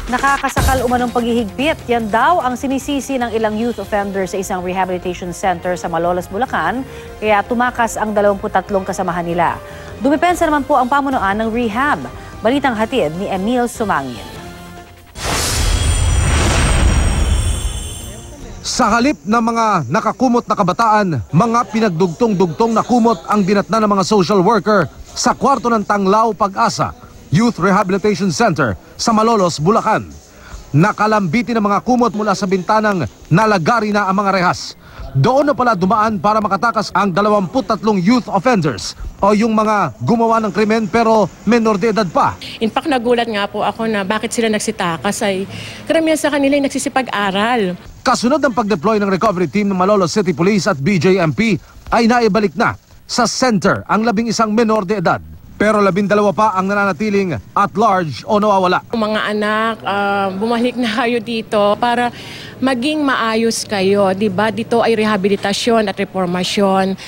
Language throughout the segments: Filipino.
Nakakasakal umanong paghihigpit. Yan daw ang sinisisi ng ilang youth offenders sa isang rehabilitation center sa Malolos, Bulacan. Kaya tumakas ang 23 kasamahan nila. Dumipensa naman po ang pamunuan ng rehab. Balitang hatid ni Emil Sumangin. Sa halip ng mga nakakumot na kabataan, mga pinagdugtong-dugtong na kumot ang dinatna ng mga social worker sa kwarto ng Tanglaw Pag-asa Youth Rehabilitation Center sa Malolos, Bulacan. Nakalambitin ng mga kumot mula sa bintanang nalagari na ang mga rehas. Doon na pala dumaan para makatakas ang 23 youth offenders o yung mga gumawa ng krimen pero menor de edad pa. In fact, nagulat nga po ako na bakit sila nagsitakas ay karamihan sa kanila ay nagsisipag-aral. Kasunod ng pag-deploy ng recovery team ng Malolos City Police at BJMP ay naibalik na sa center ang 11 menor de edad. Pero 12 pa ang nananatiling at large o nawawala. Mga anak, bumalik na kayo dito para maging maayos kayo. Diba? Dito ay rehabilitasyon at reformasyon.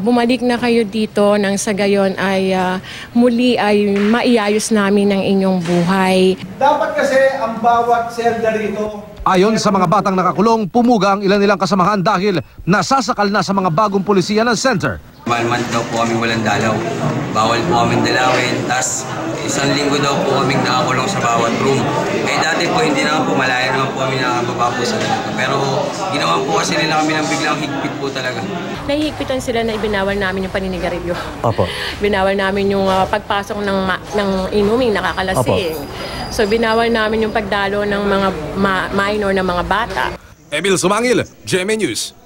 Bumalik na kayo dito nang sa gayon ay muli ay maiayos namin ang inyong buhay. Dapat kasi ang bawat selda rito. Ayon sa mga batang nakakulong, pumuga ang ilan nilang kasamahan dahil nasasakal na sa mga bagong pulisiya ng center. 1 month daw po kami walang dalaw. Bawal po kami dalawin. Tapos 1 linggo daw po kami nakakulong sa bawat room. Eh dati po hindi naman po malaya naman po kami nakababa po sa ganito. Pero ginawa po kasi nila kami ng biglang higpit po talaga. Nahihigpitan sila na ibinawal namin yung paninigarilyo. Opo. Binawal namin yung pagpasok ng inuming nakakalasing. So binawal namin yung pagdalo ng mga minor na mga bata. Emil Sumangil, GMA News.